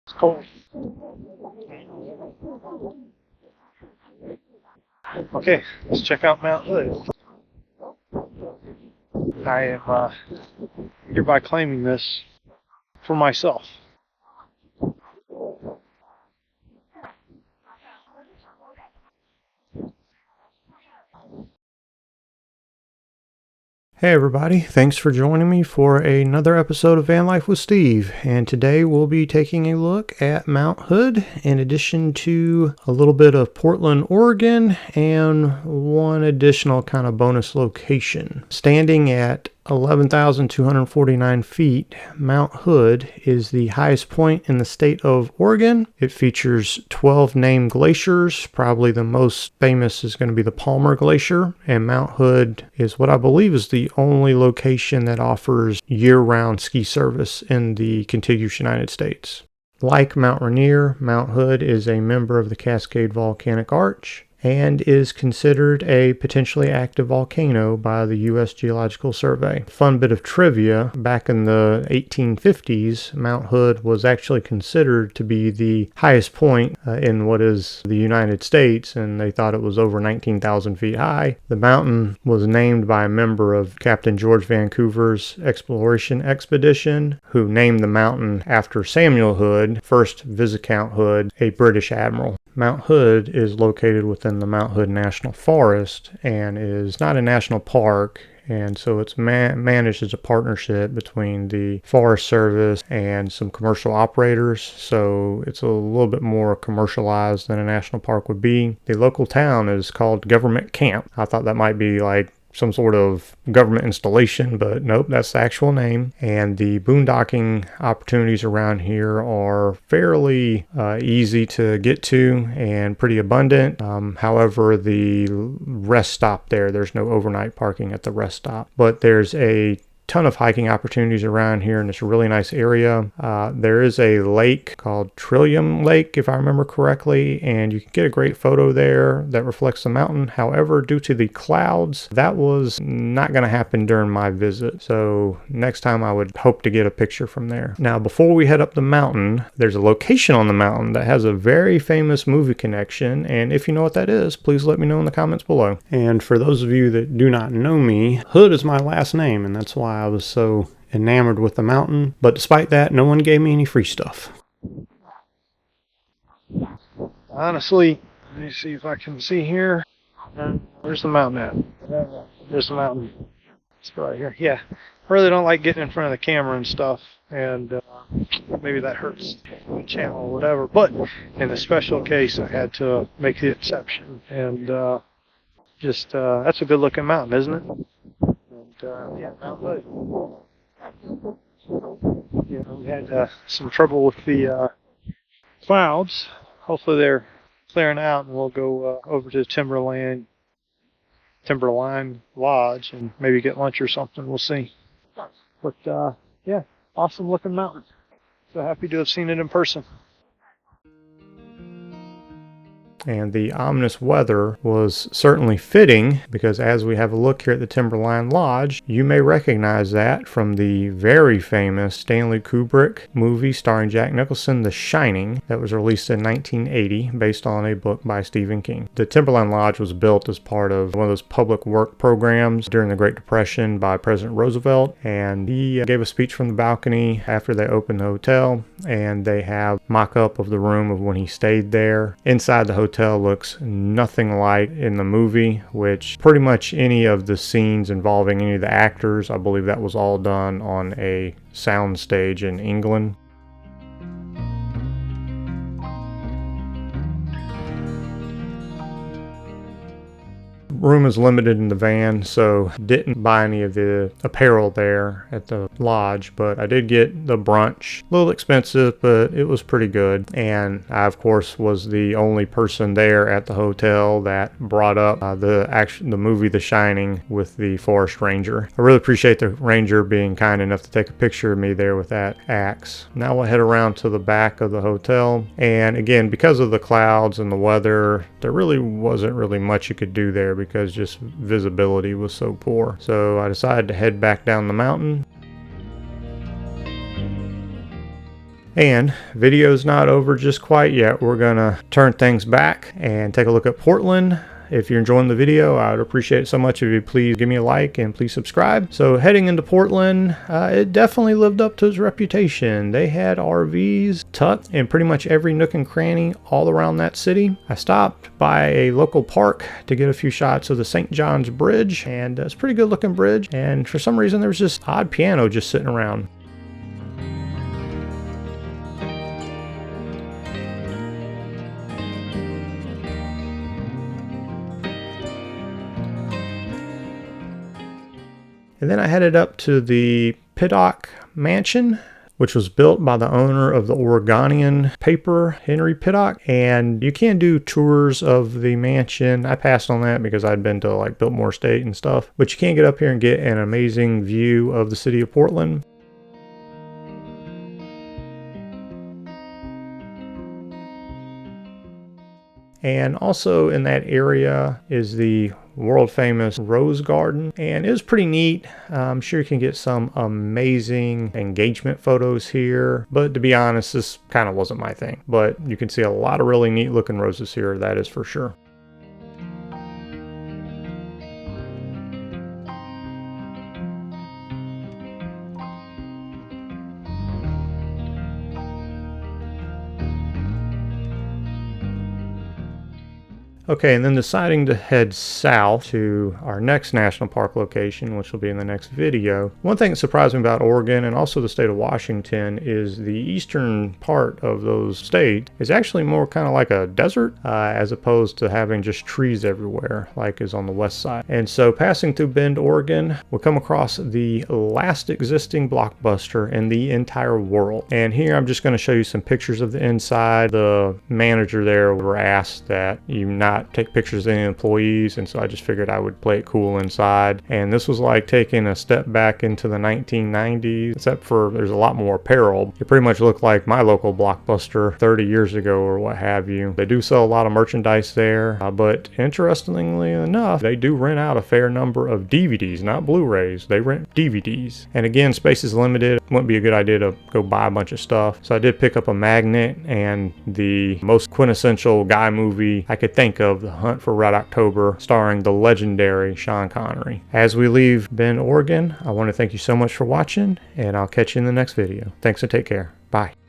It's cold. Okay, let's check out Mount Hood. I am hereby claiming this for myself. Hey everybody, thanks for joining me for another episode of Van Life with Steve. And today we'll be taking a look at Mount Hood in addition to a little bit of Portland, Oregon, and one additional kind of bonus location. Standing at 11,249 feet, Mount Hood is the highest point in the state of Oregon. It features 12 named glaciers. Probably the most famous is going to be the Palmer Glacier, and Mount Hood is what I believe is the only location that offers year-round ski service in the contiguous United States. Like Mount Rainier, Mount Hood is a member of the Cascade Volcanic Arch and is considered a potentially active volcano by the U.S. Geological Survey. Fun bit of trivia, back in the 1850s, Mount Hood was actually considered to be the highest point in what is the United States, and they thought it was over 19,000 feet high. The mountain was named by a member of Captain George Vancouver's exploration expedition, who named the mountain after Samuel Hood, 1st Viscount Hood, a British admiral. Mount Hood is located within the Mount Hood National Forest and is not a national park, and so it's managed as a partnership between the Forest Service and some commercial operators, so it's a little bit more commercialized than a national park would be. The local town is called Government Camp. I thought that might be like some sort of government installation, but nope, that's the actual name. And the boondocking opportunities around here are fairly easy to get to and pretty abundant. However, the rest stop there's no overnight parking at the rest stop, but there's a ton of hiking opportunities around here, and it's a really nice area. There is a lake called Trillium Lake, if I remember correctly, and you can get a great photo there that reflects the mountain. However, due to the clouds, that was not going to happen during my visit, so next time I would hope to get a picture from there. Now, before we head up the mountain, there's a location on the mountain that has a very famous movie connection, and if you know what that is, please let me know in the comments below. And for those of you that do not know me, Hood is my last name, and that's why I was so enamored with the mountain. But despite that, no one gave me any free stuff. Honestly, let me see if I can see here. Where's the mountain at? There's the mountain. Let's go right here. Yeah, I really don't like getting in front of the camera and stuff, and maybe that hurts the channel or whatever. But in the special case, I had to make the exception, and that's a good looking mountain, isn't it? Yeah, Mount Hood. We had some trouble with the clouds. Hopefully they're clearing out, and we'll go over to Timberline Lodge and maybe get lunch or something. We'll see. But yeah, awesome looking mountain. So happy to have seen it in person. And the ominous weather was certainly fitting, because as we have a look here at the Timberline Lodge, you may recognize that from the very famous Stanley Kubrick movie starring Jack Nicholson, The Shining, that was released in 1980 based on a book by Stephen King. The Timberline Lodge was built as part of one of those public work programs during the Great Depression by President Roosevelt, and he gave a speech from the balcony after they opened the hotel, and they have mock-up of the room of when he stayed there. Inside the hotel looks nothing like in the movie, which pretty much any of the scenes involving any of the actors, I believe that was all done on a sound stage in England. Room is limited in the van, so didn't buy any of the apparel there at the lodge, but I did get the brunch. A little expensive, but it was pretty good. And I, of course, was the only person there at the hotel that brought up the movie The Shining with the forest ranger. I really appreciate the ranger being kind enough to take a picture of me there with that axe. Now we'll head around to the back of the hotel, and again, because of the clouds and the weather, there really wasn't much you could do there because just visibility was so poor. So I decided to head back down the mountain. And video's not over just quite yet. We're gonna turn things back and take a look at Portland. If you're enjoying the video, I would appreciate it so much if you please give me a like and please subscribe. So heading into Portland, it definitely lived up to its reputation. They had RVs tucked in pretty much every nook and cranny all around that city. I stopped by a local park to get a few shots of the St. John's Bridge, and it's a pretty good looking bridge. And for some reason, there was this odd piano just sitting around. And then I headed up to the Pittock Mansion, which was built by the owner of the Oregonian paper, Henry Pittock. And you can do tours of the mansion. I passed on that because I'd been to like Biltmore State and stuff. But you can get up here and get an amazing view of the city of Portland. And also in that area is the world famous Rose Garden, and it was pretty neat. I'm sure you can get some amazing engagement photos here, but to be honest, this kind of wasn't my thing. But you can see a lot of really neat looking roses here, that is for sure. Okay, and then deciding to head south to our next national park location, which will be in the next video. One thing that surprised me about Oregon and also the state of Washington is the eastern part of those states is actually more kind of like a desert as opposed to having just trees everywhere like is on the west side. And so passing through Bend, Oregon, we'll come across the last existing Blockbuster in the entire world. And here I'm just going to show you some pictures of the inside. The manager there were asked that you not take pictures of any employees, and so I just figured I would play it cool inside. And this was like taking a step back into the 1990s, except for there's a lot more apparel. It pretty much looked like my local Blockbuster 30 years ago or what have you. They do sell a lot of merchandise there, but interestingly enough, they do rent out a fair number of DVDs, not Blu-rays. They rent DVDs. And again, space is limited. It wouldn't be a good idea to go buy a bunch of stuff. So I did pick up a magnet and the most quintessential guy movie I could think of, The Hunt for Red October, starring the legendary Sean Connery. As we leave Bend, Oregon, I want to thank you so much for watching, and I'll catch you in the next video. Thanks and take care. Bye.